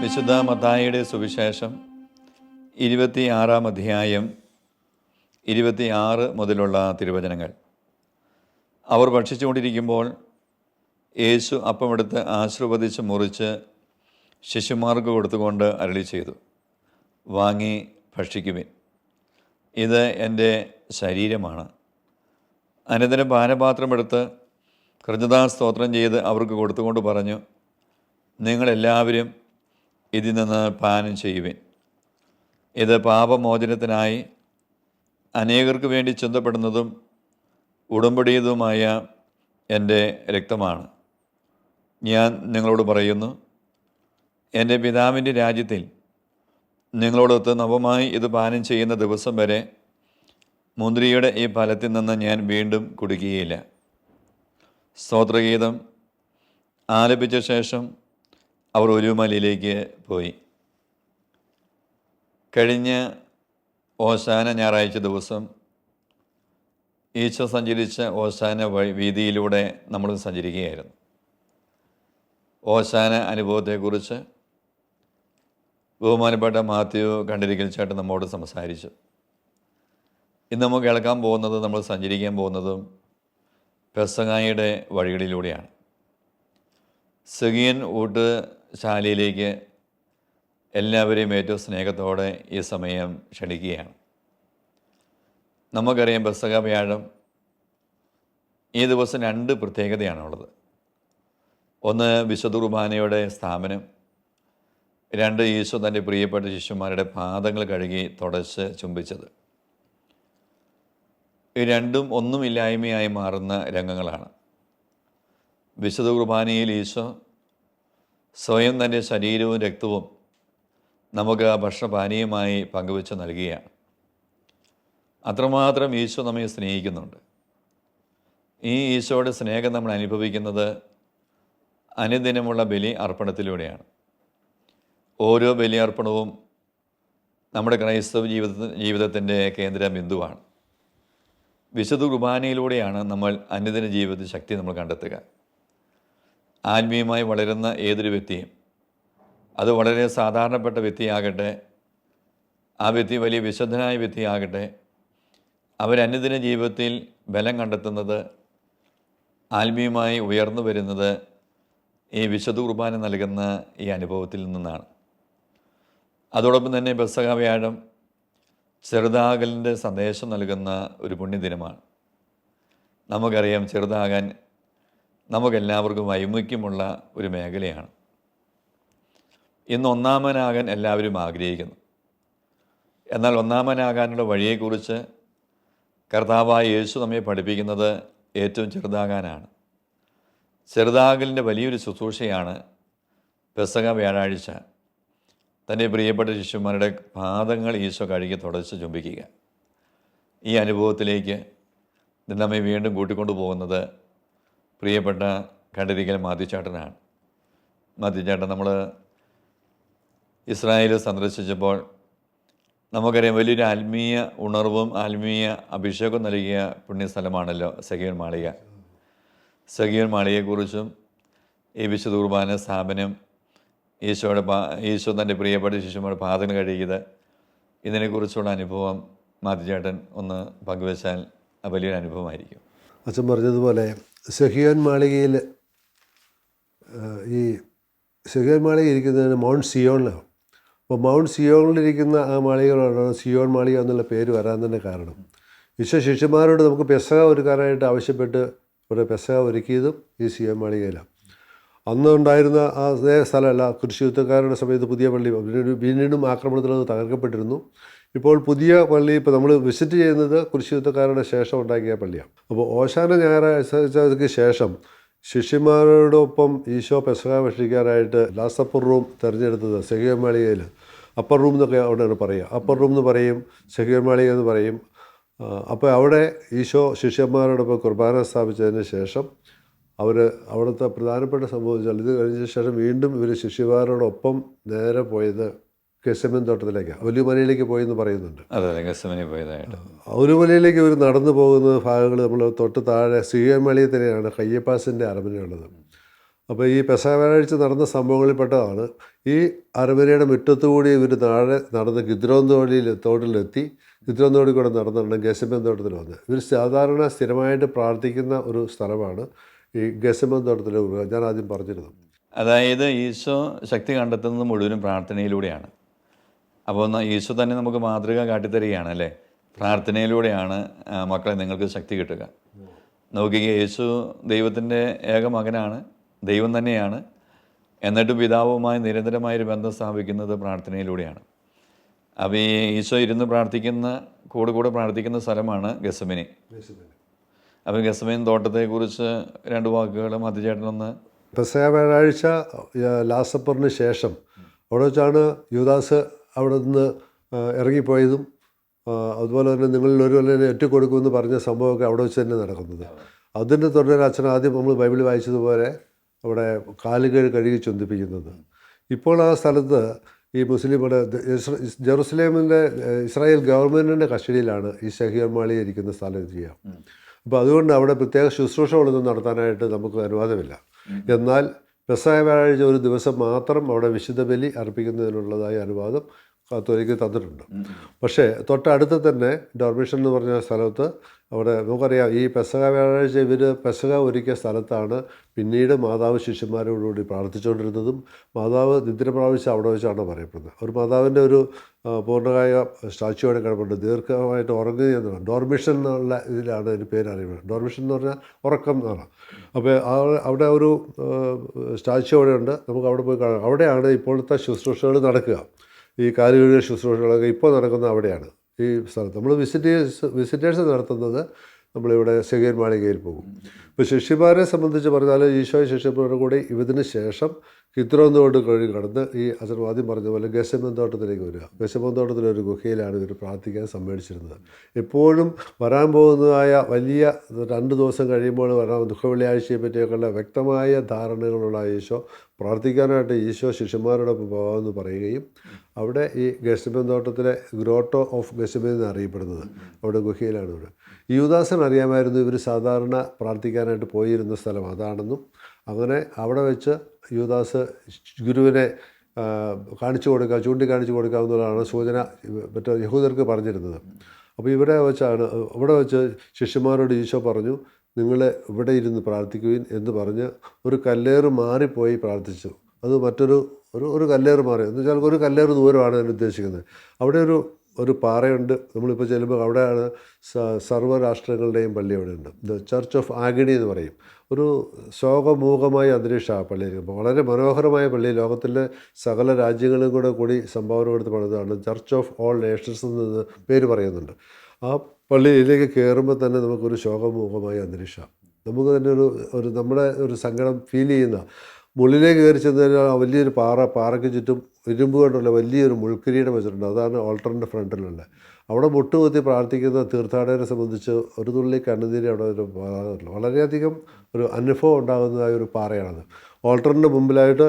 വിശുദ്ധ മത്തായിയുടെ സുവിശേഷം 26-ാം അധ്യായം 26 മുതലുള്ള തിരുവചനങ്ങൾ. അവർ ഭക്ഷിച്ചുകൊണ്ടിരിക്കുമ്പോൾ യേശു അപ്പമെടുത്ത് ആശീർവദിച്ച് മുറിച്ച് ശിശുമാർക്ക് കൊടുത്തുകൊണ്ട് അരുളി ചെയ്തു, വാങ്ങി ഭക്ഷിക്കുവിൻ, ഇത് എൻ്റെ ശരീരമാണ്. അനന്തരം പാനപാത്രമെടുത്ത് കൃതജ്ഞതാസ്തോത്രം ചെയ്ത് അവർക്ക് കൊടുത്തുകൊണ്ട് പറഞ്ഞു, നിങ്ങളെല്ലാവരും ഇതിൽ നിന്ന് പാനം ചെയ്യുവിൻ. ഇത് പാപമോചനത്തിനായി അനേകർക്ക് വേണ്ടി ചിന്തപ്പെടുന്നതും ഉടമ്പടിയതുമായ എൻ്റെ രക്തമാണ്. ഞാൻ നിങ്ങളോട് പറയുന്നു, എൻ്റെ പിതാവിൻ്റെ രാജ്യത്തിൽ നിങ്ങളോടൊത്ത് നവമായി ഇത് പാനം ചെയ്യുന്ന ദിവസം വരെ മുന്തിരിയുടെ ഈ ഫലത്തിൽ നിന്ന് ഞാൻ വീണ്ടും കുടിക്കുകയില്ല. സ്തോത്രഗീതം ആലപിച്ച ശേഷം അവർ ഒലിവുമലയിലേക്ക് പോയി. കഴിഞ്ഞ ഓശാന ഞായറാഴ്ച ദിവസം ഈശോ സഞ്ചരിച്ച ഓശാന വീതിയിലൂടെ നമ്മൾ സഞ്ചരിക്കുകയായിരുന്നു. ഓശാന അനുഭവത്തെക്കുറിച്ച് ബഹുമാനപ്പെട്ട മാത്യു കണ്ടിരിക്കൽ ചേട്ടൻ നമ്മോട് സംസാരിച്ചു. ഇന്ന് നമുക്ക് കേൾക്കാൻ പോകുന്നത്, നമ്മൾ സഞ്ചരിക്കാൻ പോകുന്നതും പെസഹായുടെ വഴികളിലൂടെയാണ്. സെഗിയൻ ഊട്ടുശാലയിലേക്ക് എല്ലാവരെയും ഏറ്റവും സ്നേഹത്തോടെ ഈ സമയം ക്ഷണിക്കുകയാണ്. നമുക്കറിയാം, പെസഹ വ്യാഴം ഈ ദിവസം 2 പ്രത്യേകതയാണുള്ളത്. ഒന്ന്, വിശുദ്ധ കുർബാനയുടെ സ്ഥാപനം. 2, ഈശോ തൻ്റെ പ്രിയപ്പെട്ട ശിഷ്യന്മാരുടെ പാദങ്ങൾ കഴുകി തുടച്ച് ചുംബിച്ചത്. ഈ രണ്ടും ഒന്നുമില്ലായ്മയായി മാറുന്ന രംഗങ്ങളാണ്. വിശുദ്ധ കുർബാനയിൽ ഈശോ സ്വയം തൻ്റെ ശരീരവും രക്തവും നമുക്ക് ആ ഭക്ഷണപാനീയമായി പങ്കുവെച്ച് നൽകുകയാണ്. അത്രമാത്രം ഈശോ നമ്മെ സ്നേഹിക്കുന്നുണ്ട്. ഈ ഈശോയുടെ സ്നേഹം നമ്മൾ അനുഭവിക്കുന്നത് അനുദിനമുള്ള ബലി അർപ്പണത്തിലൂടെയാണ്. ഓരോ ബലിയർപ്പണവും നമ്മുടെ ക്രൈസ്തവ ജീവിതത്തിൻ്റെ കേന്ദ്ര ബിന്ദുവാണ്. വിശുദ്ധ കുർബാനയിലൂടെയാണ് നമ്മൾ അനുദിന ജീവിതത്തിൽ ശക്തി നമ്മൾ കണ്ടെത്തുക. ആത്മീയമായി വളരുന്ന ഏതൊരു വ്യക്തിയും, അത് വളരെ സാധാരണപ്പെട്ട വ്യക്തിയാകട്ടെ, ആ വ്യക്തി വലിയ വിശുദ്ധനായ വ്യക്തിയാകട്ടെ, അവരനുദിന ജീവിതത്തിൽ ബലം കണ്ടെത്തുന്നത്, ആത്മീയമായി ഉയർന്നു വരുന്നത് ഈ വിശുദ്ധ കുർബാന നൽകുന്ന ഈ അനുഭവത്തിൽ നിന്നാണ്. അതോടൊപ്പം തന്നെ പെസഹ വ്യാഴം ചെറുതാകലിൻ്റെ സന്ദേശം നൽകുന്ന ഒരു പുണ്യദിനമാണ്. നമുക്കറിയാം, ചെറുതാകാൻ നമുക്കെല്ലാവർക്കും വൈമുഖ്യമുള്ള ഒരു മേഖലയാണ്. ഇന്ന് ഒന്നാമനാകാൻ എല്ലാവരും ആഗ്രഹിക്കുന്നു. എന്നാൽ ഒന്നാമനാകാനുള്ള വഴിയെക്കുറിച്ച് കർത്താവായ യേശു നമ്മെ പഠിപ്പിക്കുന്നത് ഏറ്റവും ചെറുതാകാനാണ്. ചെറുതാകലിൻ്റെ വലിയൊരു ശുശ്രൂഷയാണ് പെസഹ വ്യാഴാഴ്ച തൻ്റെ പ്രിയപ്പെട്ട ശിഷ്യന്മാരുടെ പാദങ്ങൾ ഈശോ കഴുകി തുടച്ച് ചുംബിക്കുക. ഈ അനുഭവത്തിലേക്ക് നമ്മെ വീണ്ടും കൂട്ടിക്കൊണ്ടു പോകുന്നത് പ്രിയപ്പെട്ട കണ്ടിരിക്കൽ മാത്യുച്ചേട്ടനാണ്. മാത്യുച്ചേട്ടൻ നമ്മൾ ഇസ്രായേൽ സന്ദർശിച്ചപ്പോൾ നമുക്കറിയാം, വലിയൊരു ആത്മീയ ഉണർവും ആത്മീയ അഭിഷേകവും നൽകിയ പുണ്യസ്ഥലമാണല്ലോ സെഗിയോൻ മാളിക. സെഗിയോൻ മാളികയെക്കുറിച്ചും ഈ വിശുദ്ധ കുർബാന സ്ഥാപനം, ഈശോ തൻ്റെ പ്രിയപ്പെട്ട ശിഷ്യന്മാരുടെ പാദങ്ങൾ കഴുകിയത്, ഇതിനെക്കുറിച്ചുള്ള അനുഭവം മാത്യുച്ചേട്ടൻ ഒന്ന് പങ്കുവച്ചാൽ വലിയൊരു അനുഭവമായിരിക്കും. അച്ഛൻ പറഞ്ഞതുപോലെ സെഹിയോൻ മാളികയിൽ, ഈ സെഹിയോൻ മാളിക ഇരിക്കുന്നതിന് മൗണ്ട് സിയോണിലാണ്. അപ്പോൾ മൗണ്ട് സിയോണിലിരിക്കുന്ന ആ മാളികകളാണ് സിയോൺ മാളിക എന്നുള്ള പേര് വരാൻ തന്നെ കാരണം. ശിഷ്യന്മാരോട് നമുക്ക് പെസഹ ഒരുക്കാനായിട്ട് ആവശ്യപ്പെട്ട് ഇവിടെ പെസഹ ഒരുക്കിയതും ഈ സിയോൺ മാളികയിലാണ്. അന്ന് ഉണ്ടായിരുന്ന ആ സ്ഥലമല്ല, കുരിശുയുദ്ധക്കാരുടെ സമയത്ത് പുതിയ പള്ളി വീണ്ടും ആക്രമണത്തിലത് തകർക്കപ്പെട്ടിരുന്നു. ഇപ്പോൾ പുതിയ പള്ളി ഇപ്പോൾ നമ്മൾ വിസിറ്റ് ചെയ്യുന്നത് കുരിശുയുദ്ധക്കാരുടെ ശേഷം ഉണ്ടാക്കിയ പള്ളിയാണ്. അപ്പോൾ ഓശാന ഞായറാഴ്ചയ്ക്ക് ശേഷം ശിഷ്യന്മാരോടൊപ്പം ഈശോ പെസഹ ഭക്ഷിക്കാനായിട്ട് ലാസ്റ്റ് അപ്പർ റൂം തിരഞ്ഞെടുത്തത് സെഹിയോൻ മാളികയിൽ. അപ്പർ റൂം എന്നൊക്കെ അവിടെയാണ് പറയുക. അപ്പർ റൂം എന്ന് പറയും, സെഹിയോൻ മാളിക എന്ന് പറയും. അപ്പോൾ അവിടെ ഈശോ ശിഷ്യന്മാരോടൊപ്പം കുർബാന സ്ഥാപിച്ചതിന് ശേഷം അവിടുത്തെ പ്രധാനപ്പെട്ട സംഭവം വെച്ചാൽ, ഇത് കഴിഞ്ഞ ശേഷം വീണ്ടും ഇവർ ശിഷ്യന്മാരോടൊപ്പം നേരെ പോയത് ഗെത്സമനി തോട്ടത്തിലേക്കാണ്, ഒലിവുമലയിലേക്ക് പോയെന്ന് പറയുന്നുണ്ട്. അതെ, ഗെത്സമനി പോയതായിട്ട്. ഒലിവുമലയിലേക്ക് ഇവർ നടന്നു പോകുന്ന ഭാഗങ്ങൾ നമ്മൾ തൊട്ട് താഴെ സിയോൻ മാളികയിൽ തന്നെയാണ് കയ്യപ്പാസിൻ്റെ അരമനയുള്ളത്. അപ്പോൾ ഈ പെസഹ വ്യാഴാഴ്ച നടന്ന സംഭവങ്ങളിൽപ്പെട്ടതാണ് ഈ അരമനയുടെ മുറ്റത്തുകൂടി ഇവർ താഴെ നടന്ന് ഗിദ്രോൻ തോട്ടിലെത്തി ഗിദ്രോൻ തോട്ടിൽ കൂടെ നടന്നിട്ടുണ്ട് ഗെസമേൻ തോട്ടത്തിൽ വന്ന്. ഇവർ സാധാരണ സ്ഥിരമായിട്ട് പ്രാർത്ഥിക്കുന്ന ഒരു സ്ഥലമാണ് ഈ ഗെസമേൻ തോട്ടത്തിലെ ഞാൻ ആദ്യം പറഞ്ഞിരുന്നു. അതായത് ഈശോ ശക്തി കണ്ടെത്തുന്നത് മുഴുവനും പ്രാർത്ഥനയിലൂടെയാണ്. അപ്പോൾ ഈശോ തന്നെ നമുക്ക് മാതൃക കാട്ടിത്തരികയാണ് അല്ലേ? പ്രാർത്ഥനയിലൂടെയാണ് മക്കളെ നിങ്ങൾക്ക് ശക്തി കിട്ടുക. നോക്കിക്കുക, യേശു ദൈവത്തിൻ്റെ ഏക മകനാണ്, ദൈവം തന്നെയാണ്. എന്നിട്ട് പിതാവുമായി നിരന്തരമായൊരു ബന്ധം സ്ഥാപിക്കുന്നത് പ്രാർത്ഥനയിലൂടെയാണ്. അപ്പോൾ ഈ ഈശോ ഇരുന്ന് കൂടെ പ്രാർത്ഥിക്കുന്ന സ്ഥലമാണ് ഗെസമനി. അപ്പോൾ ഗെസമേൻ തോട്ടത്തെക്കുറിച്ച് 2 വാക്കുകൾ മധ്യചേട്ടനൊന്ന്. പെസഹ വ്യാഴാഴ്ച ലാസ്റ്റ് സപ്പറിന് ശേഷം അവിടെ വെച്ചാണ് യൂദാസ് അവിടെ നിന്ന് ഇറങ്ങിപ്പോയതും അതുപോലെ തന്നെ നിങ്ങളിൽ ഒരുവനെ ഒറ്റുകൊടുക്കുമെന്ന് പറഞ്ഞ സംഭവമൊക്കെ അവിടെ വെച്ച് തന്നെ നടക്കുന്നത്. അതിൻ്റെ തുടർന്ന് അച്ഛൻ ആദ്യം നമ്മൾ ബൈബിളിൽ വായിച്ചതുപോലെ അവിടെ കാലുകൾ കഴുകി ചൊന്തിപ്പിക്കുന്നത്. ഇപ്പോൾ ആ സ്ഥലത്ത് ഈ മുസ്ലിമുടെ ജെറുസലേമിൻ്റെ ഇസ്രായേൽ ഗവൺമെൻറ്റിൻ്റെ കസ്റ്റഡിയിലാണ് ഈ ഷഹീർ മാളി ഇരിക്കുന്ന സ്ഥലം ചെയ്യുക. അപ്പോൾ അതുകൊണ്ട് അവിടെ പ്രത്യേക ശുശ്രൂഷകളൊന്നും നടത്താനായിട്ട് നമുക്ക് അനുവാദമില്ല. എന്നാൽ പെസഹ വ്യാഴാഴ്ച ഒരു ദിവസം മാത്രം അവിടെ വിശുദ്ധ ബലി അർപ്പിക്കുന്നതിനുള്ളതായ അനുവാദം കത്തോലിക്ക് തന്നിട്ടുണ്ട്. പക്ഷേ തൊട്ടടുത്ത് തന്നെ ഡോർമിഷൻ എന്ന് പറഞ്ഞ സ്ഥലത്ത് അവിടെ നമുക്കറിയാം ഈ പെസഹ വ്യാഴാഴ്ച ഇവർ പെസഹ ഒരുക്കിയ സ്ഥലത്താണ് പിന്നീട് മാതാവ് ശിഷ്യന്മാരോടുകൂടി പ്രാർത്ഥിച്ചുകൊണ്ടിരുന്നതും മാതാവ് നിദ്ര പ്രാപിച്ച് അവിടെ വെച്ചാണ് പറയപ്പെടുന്നത്. ഒരു മാതാവിൻ്റെ ഒരു പൂർണ്ണകായ സ്റ്റാച്യുവിടെ കിടപ്പുണ്ട്, ദീർഘമായിട്ട് ഉറങ്ങുകയെന്നാണ്. ഡോർമിഷൻ എന്നുള്ള ഇതിലാണ് ഇതിന് പേര് അറിയുന്നത്. ഡോർമിഷൻ എന്ന് പറഞ്ഞാൽ ഉറക്കം എന്നാണ്. അപ്പോൾ അവിടെ ഒരു സ്റ്റാച്യു അവിടെ ഉണ്ട്, നമുക്ക് അവിടെ പോയി കാണാം. അവിടെയാണ് ഇപ്പോഴത്തെ ശുശ്രൂഷകൾ നടക്കുക. ഈ കാലുകഴുകിയ ശുശ്രൂഷകളൊക്കെ ഇപ്പോൾ നടക്കുന്ന അവിടെയാണ്, ഈ സ്ഥലത്ത്. നമ്മൾ വിസിറ്റേഴ്സ് നടത്തുന്നത് നമ്മളിവിടെ ഷഹീർ മാളികയിൽ പോകും. ഇപ്പോൾ ശിഷ്യന്മാരെ സംബന്ധിച്ച് പറഞ്ഞാൽ ഈശോ ശിഷ്യന്മാരുടെ കൂടി ഇതിന് ശേഷം കിദ്രോൻ തോട്ട് കഴുകി കടന്ന് ഈ അച്ഛൻ ആദ്യം പറഞ്ഞ പോലെ ഗെസമേൻ തോട്ടത്തിലേക്ക് വരിക. ഗെസമേൻ തോട്ടത്തിലൊരു ഗുഹയിലാണ് ഇവർ പ്രാർത്ഥിക്കാൻ സമ്മേളിച്ചിരുന്നത്. എപ്പോഴും വരാൻ പോകുന്നതായ വലിയ 2 ദിവസം കഴിയുമ്പോൾ വരാൻ ദുഃഖവെള്ളിയാഴ്ചയെ പറ്റിയൊക്കെയുള്ള വ്യക്തമായ ധാരണകളുള്ള ഈശോ പ്രാർത്ഥിക്കാനായിട്ട് ഈശോ ശിഷ്യന്മാരോടൊപ്പം പോകാമെന്ന് പറയുകയും അവിടെ ഈ ഗെസമേൻ തോട്ടത്തിലെ ഗ്രോട്ടോ ഓഫ് ഗെസമേൻ എന്ന് അറിയപ്പെടുന്നത് അവിടെ ഗുഹയിലാണ്. ഇവിടെ യൂദാസിന് അറിയാമായിരുന്നു ഇവർ സാധാരണ പ്രാർത്ഥിക്കാനായിട്ട് പോയിരുന്ന സ്ഥലം അതാണെന്നും അങ്ങനെ അവിടെ വെച്ച് യൂദാസ് ഗുരുവിനെ ചൂണ്ടിക്കാണിച്ചു കൊടുക്കാവുന്നതാണ് സൂചന മറ്റേ യഹൂദർക്ക് പറഞ്ഞിരുന്നത്. അപ്പോൾ ഇവിടെ വെച്ച് ശിഷ്യന്മാരോട് ഈശോ പറഞ്ഞു, നിങ്ങൾ ഇവിടെ ഇരുന്ന് പ്രാർത്ഥിക്കുവിൻ എന്ന് പറഞ്ഞ് ഒരു കല്ലേറ് മാറിപ്പോയി പ്രാർത്ഥിച്ചു. അത് ഒരു കല്ലേറ് മാറി എന്ന് വെച്ചാൽ ഒരു കല്ലേറ് ദൂരമാണ് ഞാൻ ഉദ്ദേശിക്കുന്നത്. അവിടെ ഒരു പാറയുണ്ട്. നമ്മളിപ്പോൾ ചെല്ലുമ്പോൾ അവിടെയാണ് സർവ്വരാഷ്ട്രങ്ങളുടെയും പള്ളി അവിടെയുണ്ട്. ദ ചർച്ച് ഓഫ് ആഗിണി എന്ന് പറയും. ഒരു ശോകമൂകമായ അന്തരീക്ഷം ആ പള്ളിയിരിക്കും. വളരെ മനോഹരമായ പള്ളി, ലോകത്തിലെ സകല രാജ്യങ്ങളും കൂടി സംഭാവന കൊടുത്ത് പണിതാണ്. ചർച്ച് ഓഫ് ഓൾ നേഷൻസ് എന്ന് പേര് പറയുന്നുണ്ട്. ആ പള്ളിയിലേക്ക് കയറുമ്പോൾ തന്നെ നമുക്കൊരു ശോകമൂകമായ അന്തരീക്ഷമാണ്. നമുക്ക് തന്നെ നമ്മുടെ ഒരു സങ്കടം ഫീൽ ചെയ്യുന്ന മുള്ളിലേക്ക് കയറി ചെന്ന് വലിയൊരു പാറയ്ക്ക് ചുറ്റും ഇരുമ്പ് കൊണ്ടുള്ള വലിയൊരു മുൾക്കിരീടം വെച്ചിട്ടുണ്ട്. അതാണ് ഓൾട്ടറിൻ്റെ ഫ്രണ്ടിലുള്ള. അവിടെ മുട്ടുകുത്തി പ്രാർത്ഥിക്കുന്ന തീർത്ഥാടകരെ സംബന്ധിച്ച് ഒരു തുള്ളി കണ്ണുനീര് അവിടെ വളരെയധികം ഒരു അനുഭവം ഉണ്ടാകുന്നതായ ഒരു പാറയാണത്. ഓൾട്ടറിൻ്റെ മുമ്പിലായിട്ട്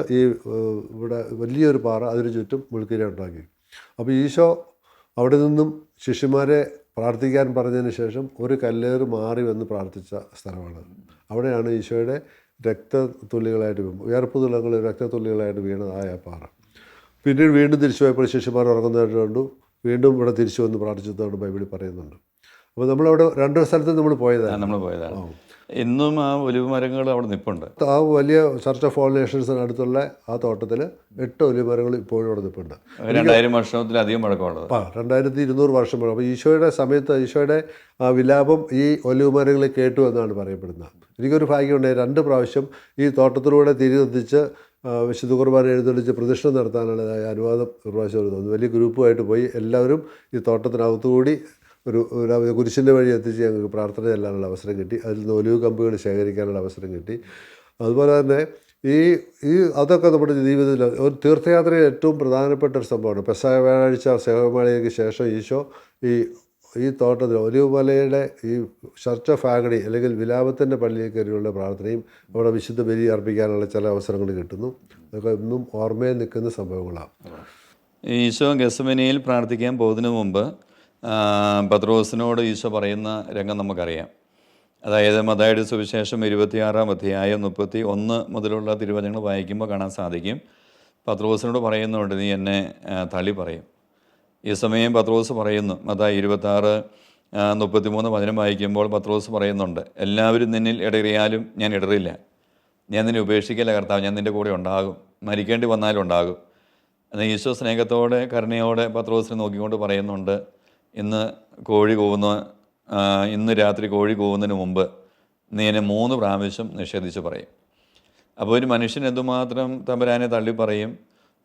ഇവിടെ വലിയൊരു പാറ, അതിന് ചുറ്റും മുൾക്കിരീടം ഉണ്ടാക്കി. അപ്പോൾ ഈശോ അവിടെ നിന്നും ശിഷ്യന്മാരെ പ്രാർത്ഥിക്കാൻ പറഞ്ഞതിന് ശേഷം ഒരു കല്ലേറ് മാറി വന്ന് പ്രാർത്ഥിച്ച സ്ഥലമാണ്. അവിടെയാണ് ഈശോയുടെ രക്തത്തുള്ളികളായിട്ട് വിയർപ്പ് തുള്ളികൾ രക്തത്തുള്ളികളായിട്ട് വീണതായ പാറ. പിന്നീട് വീണ്ടും തിരിച്ചു പോയപ്പോൾ ശിഷ്യന്മാർ ഉറങ്ങുന്നതായിട്ട് കണ്ടു. വീണ്ടും ഇവിടെ തിരിച്ചു വന്ന് പ്രാർത്ഥിച്ചതാണ് ബൈബിളിൽ പറയുന്നുണ്ട്. അപ്പോൾ നമ്മളവിടെ 2 സ്ഥലത്ത് നമ്മൾ പോയതാണ്. ഇന്നും ആ ഒലിവ് മരങ്ങൾ അവിടെ നിൽപ്പുണ്ട്. ആ വലിയ ചർച്ച് ഓഫ് ഓൾ നേഷൻസിന് അടുത്തുള്ള ആ തോട്ടത്തിൽ 8 ഒലിവ് മരങ്ങൾ ഇപ്പോഴും അവിടെ നിൽപ്പുണ്ട്. 2000 വർഷത്തിലധികം പഴക്കമുള്ളത്. 2200 വർഷം പഴക്കം. അപ്പോൾ ഈശോയുടെ സമയത്ത് ഈശോയുടെ വിലാപം ഈ ഒലിവ് മരങ്ങളിൽ കേട്ടു എന്നാണ് പറയപ്പെടുന്നത്. എനിക്കൊരു ഭാഗ്യമുണ്ടായി, 2 പ്രാവശ്യം ഈ തോട്ടത്തിലൂടെ തിരിതെത്തിച്ച് വിശുദ്ധ കുർബാന എഴുന്നള്ളിച്ച് പ്രദക്ഷിണം നടത്താനുള്ളതായ അനുവാദം ഒരു പ്രാവശ്യം തോന്നുന്നു. വലിയ ഗ്രൂപ്പുമായിട്ട് പോയി എല്ലാവരും ഈ തോട്ടത്തിനകത്തുകൂടി ഒരു കുരിശിൻ്റെ വഴി എത്തിച്ച് ഞങ്ങൾക്ക് പ്രാർത്ഥന ചെല്ലാനുള്ള അവസരം കിട്ടി. അതിൽ നിന്ന് ഒലിവ് കമ്പുകൾ ശേഖരിക്കാനുള്ള അവസരം കിട്ടി. അതുപോലെ തന്നെ അതൊക്കെ നമ്മുടെ ജീവിതത്തിൽ ഒരു തീർത്ഥയാത്രയിൽ ഏറ്റവും പ്രധാനപ്പെട്ട ഒരു സംഭവമാണ്. പെസഹ വ്യാഴാഴ്ച സേവമാലയ്ക്ക് ശേഷം ഈശോ ഈ തോട്ടത്തിൽ ഒലിവ് മലയുടെ ഈ ചർച്ച് ഓഫ് ആഗിണി അല്ലെങ്കിൽ വിലാപത്തിൻ്റെ പള്ളിയിൽ കയറിയുള്ള പ്രാർത്ഥനയും അവിടെ വിശുദ്ധ ബലി അർപ്പിക്കാനുള്ള ചില അവസരങ്ങൾ കിട്ടുന്നു. അതൊക്കെ ഇന്നും ഓർമ്മയിൽ നിൽക്കുന്ന സംഭവങ്ങളാണ്. ഈശോ ഗെത്സമനിയിൽ പ്രാർത്ഥിക്കാൻ പോകുന്നതിന് മുമ്പ് പത്രോസിനോട് ഈശോ പറയുന്ന രംഗം നമുക്കറിയാം. അതായത് മത്തായിയുടെ സുവിശേഷം 26-ാം അധ്യായം 31 മുതലുള്ള തിരുവചനങ്ങൾ വായിക്കുമ്പോൾ കാണാൻ സാധിക്കും. പത്രോസിനോട് പറയുന്നുണ്ട്, നീ എന്നെ തള്ളി പറയും. ഈ സമയം പത്രോസ് പറയുന്നു, മത്തായി 26:33 വചനം വായിക്കുമ്പോൾ പത്രോസ് പറയുന്നുണ്ട്, എല്ലാവരും നിന്നിൽ ഇടറിയാലും ഞാൻ ഇടറില്ല, ഞാൻ നിന്നെ ഉപേക്ഷിക്കില്ല കർത്താവ്, ഞാൻ നിൻ്റെ കൂടെ ഉണ്ടാകും, മരിക്കേണ്ടി വന്നാലും ഉണ്ടാകും. എന്നാൽ ഈശോ സ്നേഹത്തോടെ കരുണയോടെ പത്രോസിനെ നോക്കിക്കൊണ്ട് പറയുന്നുണ്ട്, ഇന്ന് രാത്രി കോഴി കൂവുന്നതിന് മുമ്പ് നീ എന്നെ 3 പ്രാവശ്യം നിഷേധിച്ച് പറയും. അപ്പോൾ ഒരു മനുഷ്യൻ എന്തുമാത്രം തമ്പുരാനെ തള്ളി പറയും,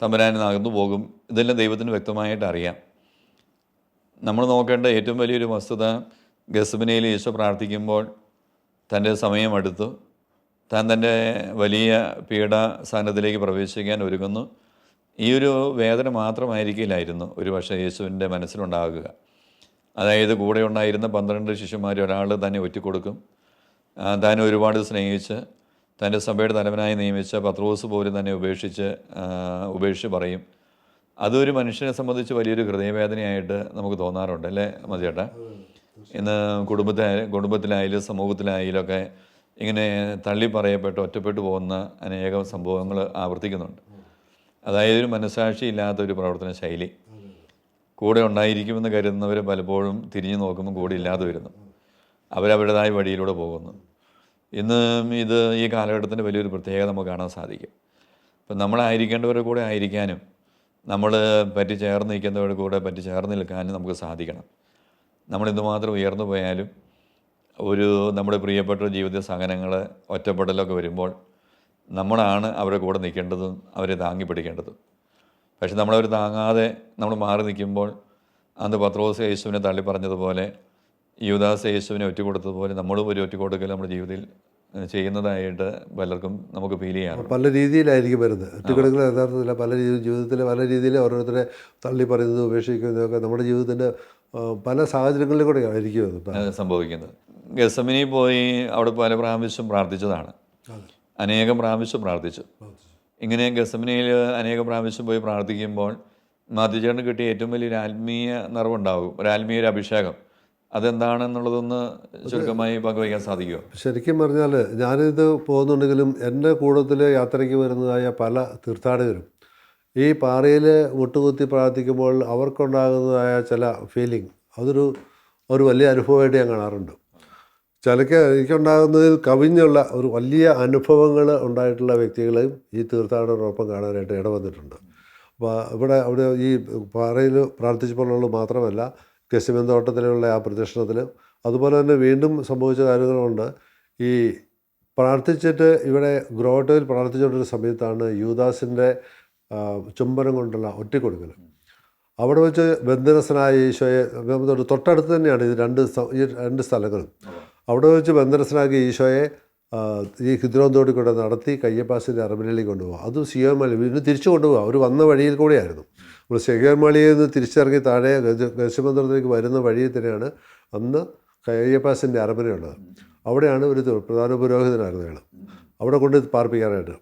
തമ്പുരാനെ നകന്നു പോകും, ഇതെല്ലാം ദൈവത്തിന് വ്യക്തമായിട്ട് അറിയാം. നമ്മൾ നോക്കേണ്ട ഏറ്റവും വലിയൊരു വസ്തുത, ഗെത്സമനേയിൽ ഈശോ പ്രാർത്ഥിക്കുമ്പോൾ തൻ്റെ സമയമെടുത്തു, താൻ തൻ്റെ വലിയ പീഡാസഹനത്തിലേക്ക് പ്രവേശിക്കാൻ ഒരുങ്ങുന്നു. ഈ ഒരു വേദന മാത്രമായിരിക്കില്ലായിരുന്നു ഒരു പക്ഷേ യേശുവിൻ്റെ മനസ്സിലുണ്ടാകുക. അതായത് കൂടെ ഉണ്ടായിരുന്ന 12 ശിഷ്യന്മാർ ഒരാൾ തന്നെ ഒറ്റിക്കൊടുക്കും. താൻ ഒരുപാട് സ്നേഹിച്ച് തൻ്റെ സഭയുടെ തലവനായി നിയമിച്ച പത്രോസ് പോലും തന്നെ ഉപേക്ഷിച്ച് പറയും. അതൊരു മനുഷ്യനെ സംബന്ധിച്ച് വലിയൊരു ഹൃദയവേദനയായിട്ട് നമുക്ക് തോന്നാറുണ്ട്, അല്ലേ മതിയേട്ടാ? ഇന്ന് കുടുംബത്തിലായാലും സമൂഹത്തിലായാലും ഒക്കെ ഇങ്ങനെ തള്ളി പറയപ്പെട്ട് ഒറ്റപ്പെട്ടു പോകുന്ന അനേകം സംഭവങ്ങൾ ആവർത്തിക്കുന്നുണ്ട്. അതായത് ഒരു മനസ്സാക്ഷി ഇല്ലാത്ത ഒരു പ്രവർത്തന ശൈലി. കൂടെ ഉണ്ടായിരിക്കുമെന്ന് കരുതുന്നവർ പലപ്പോഴും തിരിഞ്ഞു നോക്കുമ്പോൾ കൂടെ ഇല്ലാതെ വരുന്നു, അവരവരുടേതായ വഴിയിലൂടെ പോകുന്നു. ഇന്ന് ഈ കാലഘട്ടത്തിൻ്റെ വലിയൊരു പ്രത്യേകത നമുക്ക് കാണാൻ സാധിക്കും. ഇപ്പം നമ്മളായിരിക്കേണ്ടവരുടെ കൂടെ ആയിരിക്കാനും നമ്മൾ ചേർന്ന് നിൽക്കുന്നവരുടെ കൂടെ ചേർന്ന് നിൽക്കാനും നമുക്ക് സാധിക്കണം. നമ്മളെന്തുമാത്രം ഉയർന്നു പോയാലും നമ്മുടെ പ്രിയപ്പെട്ട ജീവിത സഹനങ്ങൾ, ഒറ്റപ്പെടലൊക്കെ വരുമ്പോൾ നമ്മളാണ് അവരുടെ കൂടെ നിൽക്കേണ്ടതും അവരെ താങ്ങി പിടിക്കേണ്ടതും. പക്ഷെ നമ്മളവർ താങ്ങാതെ നമ്മൾ മാറി നിൽക്കുമ്പോൾ, അന്ന് പത്രോസ് യേശുവിനെ തള്ളി പറഞ്ഞതുപോലെ, യൂദാസ് യേശുവിനെ ഒറ്റുകൊടുത്തതുപോലെ നമ്മളും ഒരു ഒറ്റുകൊടുക്കൽ നമ്മുടെ ജീവിതത്തിൽ ചെയ്യുന്നതായിട്ട് പലർക്കും നമുക്ക് ഫീൽ ചെയ്യാറ്. പല രീതിയിലായിരിക്കും വരുന്നത്. ഒറ്റുകൊടുക്കൽ യഥാർത്ഥത്തില്ല, ജീവിതത്തിൽ പല രീതിയിൽ ഓരോരുത്തരെ തള്ളി പറയുന്നത്, ഉപേക്ഷിക്കുന്നതൊക്കെ നമ്മുടെ ജീവിതത്തിൻ്റെ പല സാഹചര്യങ്ങളിലും കൂടെ ആയിരിക്കും സംഭവിക്കുന്നത്. ഗെത്സമനി പോയി അവിടെ പല പ്രാവശ്യം പ്രാർത്ഥിച്ചതാണ്, അനേകം പ്രാവശ്യം പ്രാർത്ഥിച്ചു. ഇങ്ങനെ ഗെത്സമനിയിൽ അനേകം പ്രാവശ്യം പോയി പ്രാർത്ഥിക്കുമ്പോൾ മാത്യുചേട്ടന് കിട്ടിയ ഏറ്റവും വലിയൊരു ആത്മീയ നിറവുണ്ടാകും, ഒരു അഭിഷേകം. അതെന്താണെന്നുള്ളതൊന്ന് ചുരുക്കമായി പങ്കുവയ്ക്കാൻ സാധിക്കുമോ? ശരിക്കും പറഞ്ഞാൽ ഞാനിത് പോകുന്നുണ്ടെങ്കിലും എൻ്റെ കൂട്ടത്തിൽ യാത്രയ്ക്ക് വരുന്നതായ പല തീർത്ഥാടകരും ഈ പാറയിൽ മുട്ടുകുത്തി പ്രാർത്ഥിക്കുമ്പോൾ അവർക്കുണ്ടാകുന്നതായ ചില ഫീലിംഗ്, ഒരു വലിയ അനുഭവമായിട്ട് ഞാൻ കാണാറുണ്ട്. എനിക്കുണ്ടാകുന്നതിൽ കവിഞ്ഞുള്ള ഒരു വലിയ അനുഭവങ്ങൾ ഉണ്ടായിട്ടുള്ള വ്യക്തികളെയും ഈ തീർത്ഥാടകരോടൊപ്പം കാണാനായിട്ട് ഇടവന്നിട്ടുണ്ട്. അപ്പോൾ അവിടെ ഈ പാറയിൽ പ്രാർത്ഥിച്ചപ്പോഴുള്ളത് മാത്രമല്ല, ഗെത്സമനി തോട്ടത്തിലുള്ള ആ പ്രദക്ഷിണത്തിൽ അതുപോലെ തന്നെ വീണ്ടും സംഭവിച്ച കാര്യങ്ങളുണ്ട്. ഈ പ്രാർത്ഥിച്ചിട്ട് ഇവിടെ ഗ്രോട്ടോയിൽ പ്രാർത്ഥിച്ചുകൊണ്ടൊരു സമയത്താണ് യൂദാസിൻ്റെ ചുംബനം കൊണ്ടുള്ള ഒറ്റിക്കൊടുക്കൽ. അവിടെ വെച്ച് ബന്ധനസ്ഥനായ ഈശോയെ, തൊട്ടടുത്ത് തന്നെയാണ് ഈ രണ്ട് സ്ഥലങ്ങളും. അവിടെ വെച്ച് ബന്ധനസ്ഥനാക്കിയ ഈശോയെ ഈ കിദ്രോൻ തോട്ടിൽ കൂടെ നടത്തി കയ്യപ്പാസിൻ്റെ അറബിലേക്ക് കൊണ്ടുപോകുക. അത് സിയോൻ മല വീണ്ടും തിരിച്ചു കൊണ്ടുപോകുക. അവർ വന്ന വഴിയിൽ കൂടെയായിരുന്നു. നമ്മൾ സിയോൻ മലയിൽ നിന്ന് തിരിച്ചിറങ്ങി താഴെ ഗെത്സമനേയിലേക്ക് വരുന്ന വഴിയിൽ തന്നെയാണ് അന്ന് കയ്യപ്പാസിൻ്റെ അറബിനുള്ളത്. അവിടെയാണ് ഒരു പ്രധാന പുരോഹിതനായിരുന്നു അയാൾ, അവിടെ കൊണ്ട് പാർപ്പിക്കാനായിട്ട്.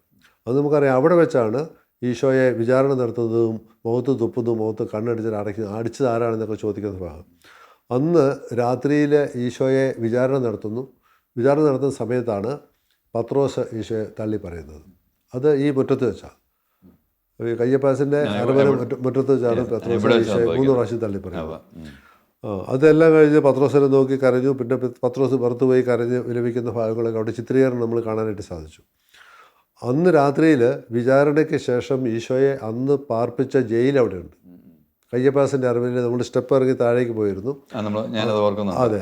അത് നമുക്കറിയാം. അവിടെ വെച്ചാണ് ഈശോയെ വിചാരണ നടത്തുന്നതും മുഖത്ത് തുപ്പുന്നതും മുഖത്ത് കണ്ണടിച്ചിട്ട് അടിച്ചത് ആരാണെന്നൊക്കെ ചോദിക്കുന്ന ഭാഗം. അന്ന് രാത്രിയിൽ ഈശോയെ വിചാരണ നടത്തുന്ന സമയത്താണ് പത്രോസ് ഈശോയെ തള്ളി പറയുന്നത്. അത് ഈ മുറ്റത്ത് വെച്ചാണ്, കയ്യപ്പാസിൻ്റെ അരമന മുറ്റത്ത് വെച്ചാണ് പത്രോസ് ഈശോയെ 3 പ്രാവശ്യം തള്ളി പറയുന്നത്. അതെല്ലാം കഴിഞ്ഞ് പത്രോസിനെ നോക്കി കരഞ്ഞു. പിന്നെ പത്രോസ് പുറത്തുപോയി കരഞ്ഞ് വിലപിക്കുന്ന ഭാഗങ്ങളൊക്കെ അവിടെ ചിത്രീകരണം നമ്മൾ കാണാനായിട്ട് സാധിച്ചു. അന്ന് രാത്രിയിൽ വിചാരണയ്ക്ക് ശേഷം ഈശോയെ അന്ന് പാർപ്പിച്ച ജയിൽ അവിടെയുണ്ട്. കയ്യപ്പാസിൻ്റെ അറിവിൽ നമ്മൾ സ്റ്റെപ്പ് ഇറങ്ങി താഴേക്ക് പോയിരുന്നു. അതെ,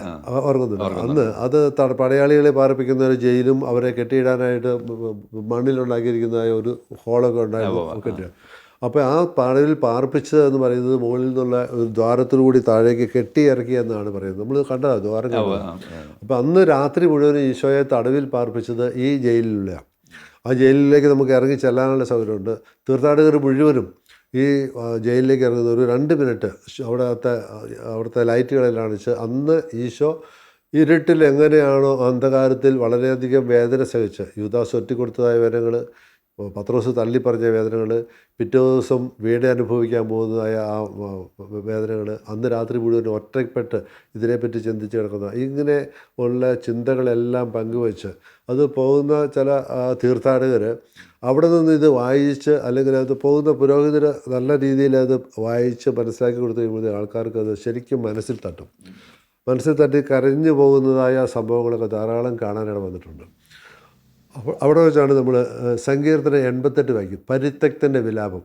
ഓർക്കുന്നുണ്ട്. അന്ന് അത് പടയാളികളെ പാർപ്പിക്കുന്ന ഒരു ജയിലും അവരെ കെട്ടിയിടാനായിട്ട് മണ്ണിലുണ്ടാക്കിയിരിക്കുന്നതായ ഒരു ഹോളൊക്കെ ഉണ്ടായിരുന്നു കെട്ടിയ. അപ്പോൾ ആ പാടയിൽ പാർപ്പിച്ചത് എന്ന് പറയുന്നത് മുകളിൽ നിന്നുള്ള ഒരു ദ്വാരത്തിലൂടി താഴേക്ക് കെട്ടി ഇറക്കി എന്നാണ് പറയുന്നത്. നമ്മൾ കണ്ടതാണ് ദ്വാരം. അപ്പോൾ അന്ന് രാത്രി മുഴുവനും ഈശോയെ തടവിൽ പാർപ്പിച്ചത് ഈ ജയിലിലുള്ള. ആ ജയിലിലേക്ക് നമുക്ക് ഇറങ്ങി ചെല്ലാനുള്ള സൗകര്യമുണ്ട്. തീർത്ഥാടകർ മുഴുവനും ഈ ജയിലിലേക്ക് ഇറങ്ങുന്ന ഒരു 2 മിനിറ്റ് അവിടുത്തെ ലൈറ്റുകളെല്ലാം കാണിച്ച് അന്ന് ഈശോ ഇരുട്ടിൽ എങ്ങനെയാണോ അന്ധകാരത്തിൽ വളരെയധികം വേദന സഹിച്ച് യൂദാസ് ഒറ്റിക്കൊടുത്തതായ വിവരങ്ങൾ പത്രോസ് തള്ളിപ്പറഞ്ഞ വേദനകൾ, പിറ്റേ ദിവസം വീട് അനുഭവിക്കാൻ പോകുന്നതായ ആ വേദനകൾ, അന്ന് രാത്രി മുഴുവൻ ഒറ്റപ്പെട്ട് ഇതിനെപ്പറ്റി ചിന്തിച്ച് കിടക്കുന്ന ഇങ്ങനെ ഉള്ള ചിന്തകളെല്ലാം പങ്കുവെച്ച് അത് പോകുന്ന ചില തീർത്ഥാടകർ അവിടെ നിന്ന് ഇത് വായിച്ച്, അല്ലെങ്കിൽ അത് പോകുന്ന പുരോഹിതർ നല്ല രീതിയിൽ അത് വായിച്ച് മനസ്സിലാക്കി കൊടുത്തു കഴിയുമ്പോൾ ആൾക്കാർക്ക് അത് ശരിക്കും മനസ്സിൽ തട്ടും. മനസ്സിൽ തട്ടി കരഞ്ഞു പോകുന്നതായ സംഭവങ്ങളൊക്കെ ധാരാളം കാണാനിട വന്നിട്ടുണ്ട്. അപ്പോൾ അവിടെ വെച്ചാണ് നമ്മൾ സങ്കീർത്തനം 88 വായിക്കും, പരിത്യക്തൻ്റെ വിലാപം.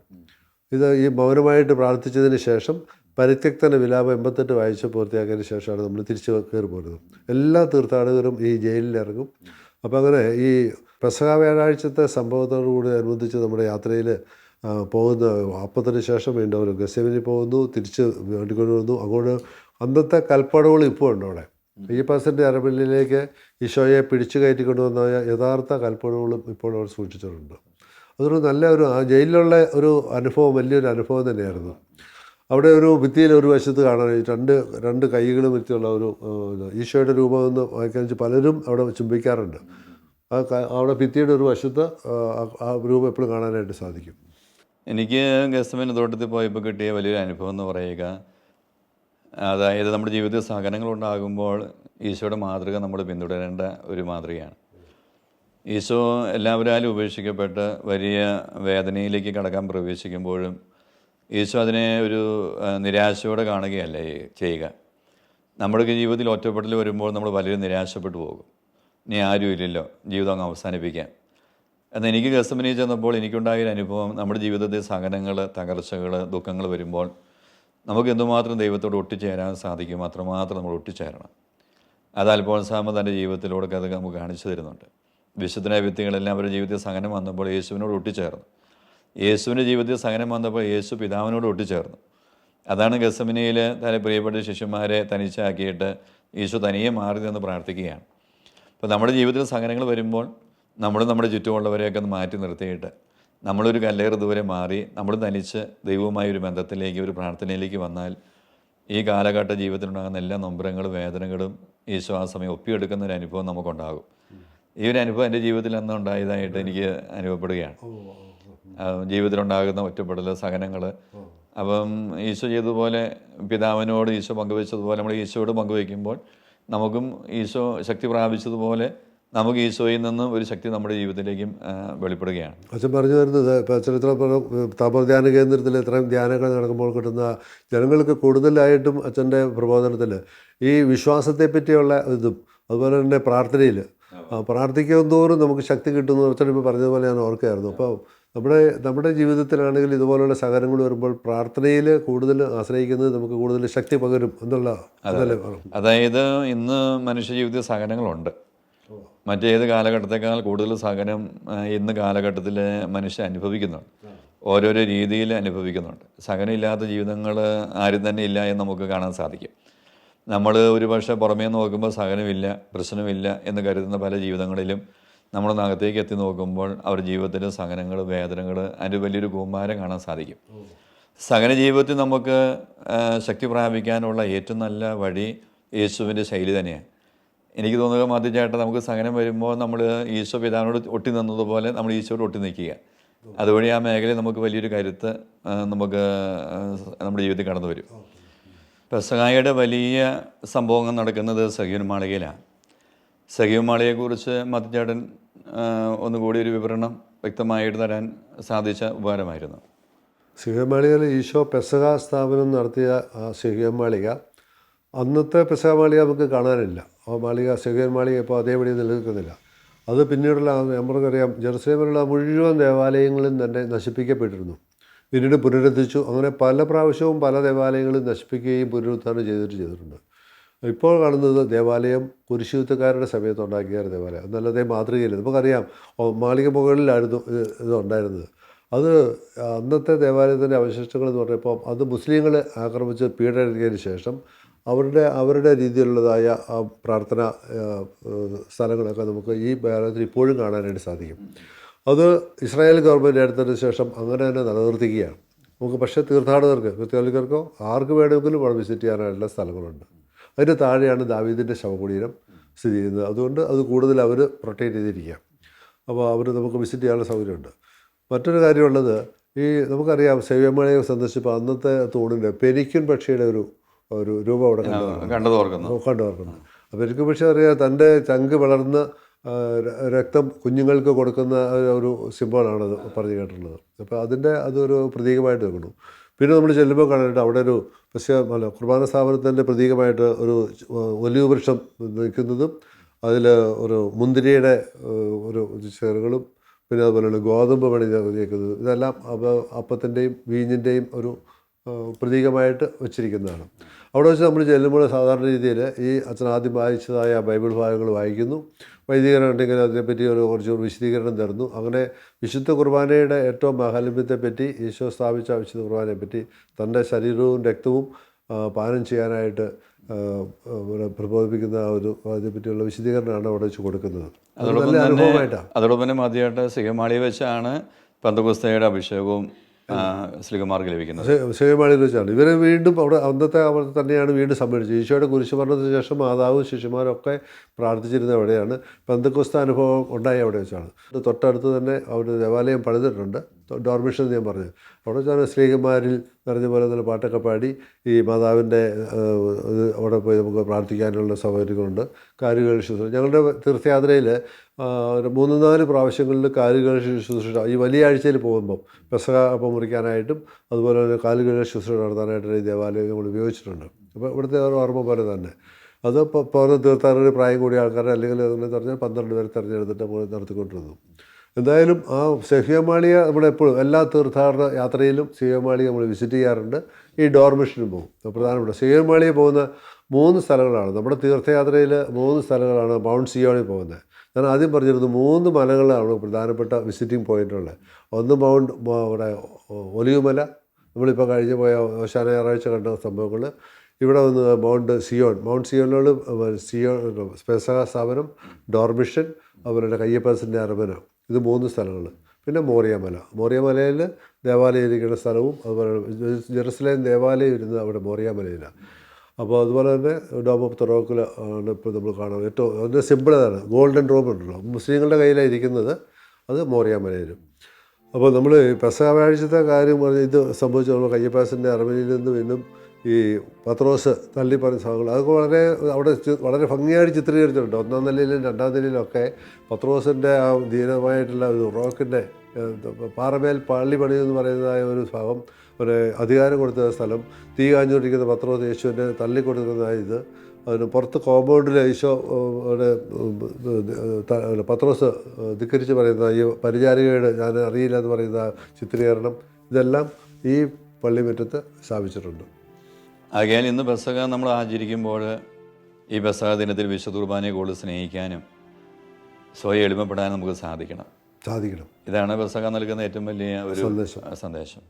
ഇത് ഈ മൗനമായിട്ട് പ്രാർത്ഥിച്ചതിന് ശേഷം പരിത്യക്തൻ്റെ വിലാപം 88 വായിച്ച് പൂർത്തിയാക്കിയതിന് ശേഷമാണ് നമ്മൾ തിരിച്ച് കയറി പോരുന്നത്. എല്ലാ തീർത്ഥാടകരും ഈ ജയിലിലിറങ്ങും. അപ്പോൾ അങ്ങനെ ഈ പെസഹ വ്യാഴാഴ്ചത്തെ സംഭവത്തോടുകൂടി അനുബന്ധിച്ച് നമ്മുടെ യാത്രയിൽ പോകുന്ന അപ്പത്തിന് ശേഷം വീണ്ടും അവർ ഗസേമിനി പോകുന്നു, തിരിച്ച് വേണ്ടിക്കൊണ്ട് വന്നു. അങ്ങോട്ട് അന്നത്തെ കൽപ്പടവുകൾ ഇപ്പോൾ ഉണ്ട് അവിടെ. അയ്യപ്പാസിൻ്റെ അരമനയിലേക്ക് ഈശോയെ പിടിച്ചു കയറ്റിക്കൊണ്ടുവന്ന യഥാർത്ഥ കൽപ്പടവുകളും ഇപ്പോൾ അവർ സൂക്ഷിച്ചിട്ടുണ്ട്. അതൊരു നല്ല ആ ജയിലിലുള്ള ഒരു അനുഭവം വലിയൊരു അനുഭവം തന്നെയായിരുന്നു. അവിടെ ഒരു ഭിത്തിയിൽ ഒരു വശത്ത് കാണാൻ രണ്ട് കൈകളും എത്തിയുള്ള ഒരു ഈശോയുടെ രൂപമെന്ന് വായിക്കാൻ പലരും അവിടെ ചുംബിക്കാറുണ്ട്. അവിടെ ഭിത്തിയുടെ ഒരു വശത്ത് ആ രൂപം എപ്പോഴും കാണാനായിട്ട് സാധിക്കും. എനിക്ക് ഗസമേൻ തോട്ടത്തിൽ പോയപ്പോൾ കിട്ടിയ വലിയൊരു അനുഭവം എന്ന് പറയുക, അതായത് നമ്മുടെ ജീവിതത്തിൽ സഹനങ്ങളുണ്ടാകുമ്പോൾ ഈശോയുടെ മാതൃക നമ്മൾ പിന്തുടരേണ്ട ഒരു മാതൃകയാണ്. ഈശോ എല്ലാവരാലും ഉപേക്ഷിക്കപ്പെട്ട് വലിയ വേദനയിലേക്ക് കടക്കാൻ പ്രവേശിക്കുമ്പോഴും ഈശോ അതിനെ ഒരു നിരാശയോടെ കാണുകയല്ല ചെയ്യുക. നമ്മുടെ ജീവിതത്തിൽ ഒറ്റപ്പെടൽ വരുമ്പോൾ നമ്മൾ വലിയ നിരാശപ്പെട്ടു പോകും. ഇനി ആരും ഇല്ലല്ലോ, ജീവിതം അങ്ങ് അവസാനിപ്പിക്കാം. എന്നാൽ എനിക്ക് ഗസമനി ചെന്നപ്പോൾ എനിക്കുണ്ടായൊരു അനുഭവം, നമ്മുടെ ജീവിതത്തിൽ സഹനങ്ങൾ, തകർച്ചകൾ, ദുഃഖങ്ങൾ വരുമ്പോൾ നമുക്ക് എന്തുമാത്രം ദൈവത്തോട് ഒട്ടിച്ചേരാൻ സാധിക്കും അത്രമാത്രം നമ്മൾ ഒട്ടിച്ചേരണം. അത് അൽഫോൻസാമ്മ തൻ്റെ ജീവിതത്തിലൂടെ അത് നമുക്ക് കാണിച്ചു തരുന്നുണ്ട്. വിശുദ്ധനായ വ്യക്തികളെല്ലാം അവരുടെ ജീവിതത്തിൽ സഹനം വന്നപ്പോൾ യേശുവിനോട് ഒട്ടിച്ചേർന്നു. യേശുവിൻ്റെ ജീവിതത്തിൽ സഹനം വന്നപ്പോൾ യേശു പിതാവിനോട് ഒട്ടിച്ചേർന്നു. അതാണ് ഗസമനിയിൽ തൻ്റെ പ്രിയപ്പെട്ട ശിഷ്യന്മാരെ തനിച്ചാക്കിയിട്ട് ഈശോ തനിയെ മാറി നിന്ന് പ്രാർത്ഥിക്കുകയാണ്. അപ്പോൾ നമ്മുടെ ജീവിതത്തിൽ സഹനങ്ങൾ വരുമ്പോൾ നമ്മുടെ ചുറ്റുമുള്ളവരെയൊക്കെ ഒന്ന് മാറ്റി നിർത്തിയിട്ട് നമ്മളൊരു കല്ലേറ് ദൂരെ മാറി നമ്മൾ തനിച്ച് ദൈവവുമായ ഒരു ബന്ധത്തിലേക്ക്, ഒരു പ്രാർത്ഥനയിലേക്ക് വന്നാൽ ഈ കാലഘട്ട ജീവിതത്തിലുണ്ടാകുന്ന എല്ലാ നൊമ്പരങ്ങളും വേദനകളും ഈശോ ആ സമയം ഒപ്പിയെടുക്കുന്ന ഒരു അനുഭവം നമുക്കുണ്ടാകും. ഈ ഒരു അനുഭവം എൻ്റെ ജീവിതത്തിൽ അന്ന് ഉണ്ടായതായിട്ട് എനിക്ക് അനുഭവപ്പെടുകയാണ്. ജീവിതത്തിലുണ്ടാകുന്ന ഒറ്റപ്പെടൽ, സഹനങ്ങൾ. അപ്പം ഈശോ ചെയ്തതുപോലെ പിതാവിനോട് ഈശോ പങ്കുവെച്ചതുപോലെ നമ്മൾ ഈശോയോട് പങ്കുവയ്ക്കുമ്പോൾ നമുക്കും ഈശോ ശക്തി പ്രാപിച്ചതുപോലെ നമുക്ക് ഈശോയിൽ നിന്ന് ഒരു ശക്തി നമ്മുടെ ജീവിതത്തിലേക്കും വെളിപ്പെടുകയാണ്. അച്ഛൻ പറഞ്ഞു വരുന്നത് ഇപ്പോൾ അച്ഛനിത്ര തപോധ്യാന കേന്ദ്രത്തിൽ ഇത്രയും ധ്യാനങ്ങൾ നടക്കുമ്പോൾ കിട്ടുന്ന ജനങ്ങൾക്ക് കൂടുതലായിട്ടും അച്ഛൻ്റെ പ്രബോധനത്തിൽ ഈ വിശ്വാസത്തെ പറ്റിയുള്ള ഇതും അതുപോലെ തന്നെ പ്രാർത്ഥനയിൽ പ്രാർത്ഥിക്കും തോറും നമുക്ക് ശക്തി കിട്ടുന്നു. അച്ഛൻ ഇപ്പോൾ പറഞ്ഞതുപോലെ ഞാൻ ഓർക്കുകയായിരുന്നു. അപ്പോൾ നമ്മുടെ ജീവിതത്തിലാണെങ്കിൽ ഇതുപോലുള്ള സഹനങ്ങൾ വരുമ്പോൾ പ്രാർത്ഥനയിൽ കൂടുതൽ ആശ്രയിക്കുന്നത് നമുക്ക് കൂടുതൽ ശക്തി പകരും എന്നുള്ള അതല്ലേ. അതായത് ഇന്ന് മനുഷ്യ ജീവിതത്തിൽ സഹനങ്ങളുണ്ട്. മറ്റേത് കാലഘട്ടത്തേക്കാൾ കൂടുതൽ സഹനം ഇന്ന് കാലഘട്ടത്തിൽ മനുഷ്യൻ അനുഭവിക്കുന്നുണ്ട്. ഓരോരോ രീതിയിൽ അനുഭവിക്കുന്നുണ്ട്. സഹനമില്ലാത്ത ജീവിതങ്ങൾ ആരും തന്നെ ഇല്ല എന്ന് നമുക്ക് കാണാൻ സാധിക്കും. നമ്മൾ ഒരുപക്ഷെ പുറമേ നോക്കുമ്പോൾ സഹനമില്ല, പ്രശ്നമില്ല എന്ന് കരുതുന്ന പല ജീവിതങ്ങളിലും നമ്മളൊന്ന് അകത്തേക്ക് എത്തി നോക്കുമ്പോൾ അവരുടെ ജീവിതത്തിൽ സഹനങ്ങൾ, വേദനകൾ, അതിൻ്റെ വലിയൊരു കൂമ്പാരം കാണാൻ സാധിക്കും. സഹന ജീവിതത്തിൽ നമുക്ക് ശക്തി പ്രാപിക്കാനുള്ള ഏറ്റവും നല്ല വഴി യേശുവിൻ്റെ ശൈലി തന്നെയാണ്. എനിക്ക് തോന്നുക മാത്യച്ചേട്ടൻ, നമുക്ക് സഹനം വരുമ്പോൾ നമ്മൾ ഈശോ പിതാവിനോട് ഒട്ടി നിന്നതുപോലെ നമ്മൾ ഈശോയോട് ഒട്ടി നിൽക്കുക. അതുവഴി ആ മേഖലയിൽ നമുക്ക് വലിയൊരു കരുത്ത് നമുക്ക് നമ്മുടെ ജീവിതത്തിൽ കടന്നു വരും. പെസഹായുടെ വലിയ സംഭവങ്ങൾ നടക്കുന്നത് സഹീൻ മാളികയിലാണ്. സഹീൻ മാളികയെക്കുറിച്ച് മാത്യച്ചേട്ടൻ ഒന്നുകൂടി ഒരു വിവരണം വ്യക്തമായിട്ട് തരാൻ സാധിച്ച ഉപകാരമായിരുന്നു. സഹീൻ മാളികയിൽ ഈശോ പെസഹ സ്ഥാപനം നടത്തിയ സഹീൻ മാളിക, അന്നത്തെ പെസഹ മാളിക നമുക്ക് കാണാനില്ല. ആ മാളിക, സഹീൻ മാളിക ഇപ്പോൾ അതേപടി നിലനിൽക്കുന്നില്ല. അത് പിന്നീടുള്ള നമുക്കറിയാം, ജെറുസലേമിലുള്ള മുഴുവൻ ദേവാലയങ്ങളും തന്നെ നശിപ്പിക്കപ്പെട്ടിരുന്നു. പിന്നീട് പുനരുദ്ധരിച്ചു. അങ്ങനെ പല പ്രാവശ്യവും പല ദേവാലയങ്ങളും നശിപ്പിക്കുകയും പുനരുദ്ധാരണം ചെയ്തിട്ടുണ്ട്. ഇപ്പോൾ കാണുന്നത് ദേവാലയം കുരിശുയുദ്ധക്കാരുടെ സമയത്ത് ഉണ്ടാക്കിയ ദേവാലയം, നല്ലതേ മാതൃകയിൽ. നമുക്കറിയാം മാളിക മുകളിലായിരുന്നു ഇത് ഉണ്ടായിരുന്നത്. അത് അന്നത്തെ ദേവാലയത്തിൻ്റെ അവശിഷ്ടങ്ങൾ എന്ന് പറഞ്ഞപ്പോൾ അത് മുസ്ലിങ്ങളെ ആക്രമിച്ച് പീഡനത്തിന് ശേഷം അവരുടെ രീതിയിലുള്ളതായ ആ പ്രാർത്ഥന സ്ഥലങ്ങളൊക്കെ നമുക്ക് ഈ ദേവാലയത്തിൽ ഇപ്പോഴും കാണാനായിട്ട് സാധിക്കും. അത് ഇസ്രായേൽ ഗവൺമെൻറ് എടുത്തതിന് ശേഷം അങ്ങനെ തന്നെ നിലനിർത്തിക്കുകയാണ്. നമുക്ക് പക്ഷേ തീർത്ഥാടകർക്ക്, കത്തോലിക്കർക്കോ ആർക്ക് വേണമെങ്കിലും അവിടെ വിസിറ്റ് ചെയ്യാനായിട്ടുള്ള സ്ഥലങ്ങളുണ്ട്. അതിൻ്റെ താഴെയാണ് ദാവീദിൻ്റെ ശവകുടീരം സ്ഥിതി ചെയ്യുന്നത്. അതുകൊണ്ട് അത് കൂടുതൽ അവർ പ്രൊട്ടക്റ്റ് ചെയ്തിരിക്കുക. അപ്പോൾ അവർ നമുക്ക് വിസിറ്റ് ചെയ്യാനുള്ള സൗകര്യമുണ്ട്. മറ്റൊരു കാര്യമുള്ളത്, ഈ നമുക്കറിയാം സേവ്യമാളയെ സന്ദർശിച്ചപ്പോൾ അന്നത്തെ തൂണിൻ്റെ പെരിക്കൻ പക്ഷിയുടെ ഒരു രൂപം അവിടെ കണ്ടത് ഓർക്കുന്നു. കണ്ടുവർക്കുന്നു. അപ്പോൾ പെരിക്കൻ പക്ഷി അറിയാം തൻ്റെ ചങ്ക് വളർന്ന രക്തം കുഞ്ഞുങ്ങൾക്ക് കൊടുക്കുന്ന ഒരു സിംബോളാണത് പറഞ്ഞു കേട്ടിട്ടുള്ളത്. അപ്പോൾ അതൊരു പ്രതീകമായിട്ട് വെക്കണം. പിന്നെ നമ്മൾ ചെല്ലുമ്പോൾ കാണാനായിട്ട് അവിടെ ഒരു കുർബാന സ്ഥാപനത്തിൻ്റെ പ്രതീകമായിട്ട് ഒരു ഒലിവ് വൃക്ഷം നിൽക്കുന്നതും അതിൽ ഒരു മുന്തിരിയുടെ ഒരു ചെറുകളും പിന്നെ അതുപോലെയുള്ള ഗോതമ്പ് പണി നിൽക്കുന്നത്, ഇതെല്ലാം അപ്പത്തിൻ്റെയും വീഞ്ഞിൻ്റെയും ഒരു പ്രതീകമായിട്ട് വെച്ചിരിക്കുന്നതാണ്. അവിടെ വെച്ച് നമ്മൾ ചെല്ലുമ്പോൾ സാധാരണ രീതിയിൽ ഈ അച്ഛൻ ആദ്യം വായിച്ചതായ ബൈബിൾ ഭാഗങ്ങൾ വായിക്കുന്നു, വൈദികരണം ഉണ്ടെങ്കിൽ അതിനെപ്പറ്റി കുറച്ച് വിശദീകരണം തരുന്നു. അങ്ങനെ വിശുദ്ധ കുർബാനയുടെ ഏറ്റവും മാഹാത്മ്യത്തെപ്പറ്റി, ഈശോ സ്ഥാപിച്ച വിശുദ്ധ കുർബാനയെപ്പറ്റി, തൻ്റെ ശരീരവും രക്തവും പാനം ചെയ്യാനായിട്ട് പ്രബോധിപ്പിക്കുന്ന അതിനെപ്പറ്റിയുള്ള വിശദീകരണമാണ് അവിടെ വെച്ച് കൊടുക്കുന്നത്. നല്ല അനുഭവമായിട്ടാണ്. അതോടൊപ്പം തന്നെ ആദ്യമായിട്ട് സിഗമാളിയെ വെച്ചാണ് പെന്തക്കോസ്തയുടെ അഭിഷേകവും ശ്രീകുമാർക്ക് ലഭിക്കുന്നത്. സേവ്യമാളിയിൽ വെച്ചാണ് ഇവർ വീണ്ടും അവിടെ തന്നെയാണ് വീണ്ടും സമ്മേളിച്ചത്. ഈശോയുടെ കുരിശുമരണത്തിന് ശേഷം മാതാവും ശിശുമാരൊക്കെ പ്രാർത്ഥിച്ചിരുന്ന അവിടെയാണ്. പെന്തക്കോസ്ത അനുഭവം ഉണ്ടായി അവിടെ വെച്ചാണ്. തൊട്ടടുത്ത് തന്നെ അവിടെ ദേവാലയം പണിതിട്ടുണ്ട്, ഡോർമിഷൻ ഞാൻ പറഞ്ഞു. അവിടെ വെച്ചാണ് സ്ത്രീകന്മാരിൽ നിറഞ്ഞ പോലെ തന്നെ പാട്ടൊക്കെ പാടി ഈ മാതാവിൻ്റെ അവിടെ പോയി നമുക്ക് പ്രാർത്ഥിക്കാനുള്ള സൗകര്യങ്ങളുണ്ട്. കാരുകൾ ശുശ്രൂഷ ഞങ്ങളുടെ തീർത്ഥയാത്രയിൽ 3-4 പ്രാവശ്യങ്ങളിൽ കാലുകൾ ശുശ്രൂഷ ഈ വലിയ ആഴ്ചയിൽ പോകുമ്പം പെസഹ അപ്പം മുറിക്കാനായിട്ടും അതുപോലെ തന്നെ കാലുകൾ ശുശ്രൂഷ നടത്താനായിട്ട് ഈ ദേവാലയം നമ്മൾ ഉപയോഗിച്ചിട്ടുണ്ട്. അപ്പോൾ ഇവിടുത്തെ ഓർമ്മ പോലെ തന്നെ അത് പോകുന്ന തീർത്ഥാടകർ പ്രായം കൂടിയ ആൾക്കാരെ അല്ലെങ്കിൽ അങ്ങനെ പറഞ്ഞാൽ 12 പേരെ തിരഞ്ഞെടുത്തിട്ട് നമ്മൾ നടത്തിക്കൊണ്ടിരുന്നു. എന്തായാലും ആ സേവ്യമാളിയെ നമ്മളെപ്പോഴും എല്ലാ തീർത്ഥാടന യാത്രയിലും സേവ്യമാളിയെ നമ്മൾ വിസിറ്റ് ചെയ്യാറുണ്ട്. ഈ ഡോർമിഷനും പോകും. പ്രധാനപ്പെട്ട സേവ്യമാളിയെ പോകുന്ന 3 സ്ഥലങ്ങളാണ്. നമ്മുടെ തീർത്ഥയാത്രയിൽ 3 സ്ഥലങ്ങളാണ് മൗണ്ട് സിയോണിൽ പോകുന്നത്. ഞാൻ ആദ്യം പറഞ്ഞിരുന്നു 3 മലകളാണ് പ്രധാനപ്പെട്ട വിസിറ്റിംഗ് പോയിൻ്റുള്ളത്. ഒന്ന് അവിടെ ഒലിവുമല, നമ്മളിപ്പോൾ കഴിഞ്ഞ് പോയ ഓശാന ഞായറാഴ്ച കണ്ട സംഭവങ്ങൾ. ഇവിടെ വന്ന് മൗണ്ട് സിയോണിലുള്ള പെസഹ സ്ഥാപനം, ഡോർമിഷൻ, അതുപോലെ കയ്യപ്പാസിൻ്റെ അരമന, ഇത് 3 സ്ഥലങ്ങൾ. പിന്നെ മോറിയമലയിൽ ദേവാലയം ഇരിക്കുന്ന സ്ഥലവും, അതുപോലെ ജെറുസലേം ദേവാലയം ഇരുന്നത് അവിടെ മോറിയമലയിലാണ്. അപ്പോൾ അതുപോലെ തന്നെ ഡോം ഓഫ് ദ റോക്കിൽ ആണ് ഇപ്പോൾ നമ്മൾ കാണാൻ ഏറ്റവും അതിൻ്റെ സിമ്പിൾ അതാണ്. ഗോൾഡൻ റോം ഉണ്ടല്ലോ, മുസ്ലിങ്ങളുടെ കയ്യിലാണ് ഇരിക്കുന്നത്, അത് മോറിയമലയിലും. അപ്പോൾ നമ്മൾ പെസഹ വ്യാഴ്ചത്തെ കാര്യം പറഞ്ഞ് ഇത് സംഭവിച്ചു. നമ്മൾ കയ്യപ്പാസിൻ്റെ അരമനയിൽ നിന്ന് വീണ്ടും ഈ പത്രോസ് തള്ളി പറഞ്ഞ സ്ഥലങ്ങൾ അതൊക്കെ വളരെ ഭംഗിയായിട്ട് ചിത്രീകരിച്ചിട്ടുണ്ട്. 1-ാം നിലയിലും 2-ാം നിലയിലൊക്കെ പത്രോസിൻ്റെ ആ ധീരമായിട്ടുള്ള ഒരു റോക്കിൻ്റെ പാറമേൽ പള്ളി പണി എന്ന് പറയുന്നതായ ഒരു ഭാഗം, ഒരു അധികാരം കൊടുത്ത സ്ഥലം, തീ കാഞ്ഞുകൊണ്ടിരിക്കുന്ന പത്രോസ് യേശുവിനെ തള്ളിക്കൊടുക്കുന്നതായ ഇത്, അതിന് പുറത്ത് കോമ്പൗണ്ടിൽ ഈശോ പത്രോസ് ധിക്കരിച്ച് പറയുന്ന ഈ പരിചാരികയുടെ ഞാൻ അറിയില്ല എന്ന് പറയുന്ന ചിത്രീകരണം, ഇതെല്ലാം ഈ പള്ളിമുറ്റത്ത് സ്ഥാപിച്ചിട്ടുണ്ട്. ആകയാൽ ഇന്ന് പെസഹ നമ്മൾ ആചരിക്കുമ്പോൾ ഈ പെസഹ ദിനത്തിൽ വിശുദ്ധ കുർബാനയെ കൂടുതൽ സ്നേഹിക്കാനും സ്വയം എളിമപ്പെടാനും നമുക്ക് സാധിക്കണം. ഇതാണ് പെസഹ നൽകുന്ന ഏറ്റവും വലിയ ഒരു സന്ദേശം.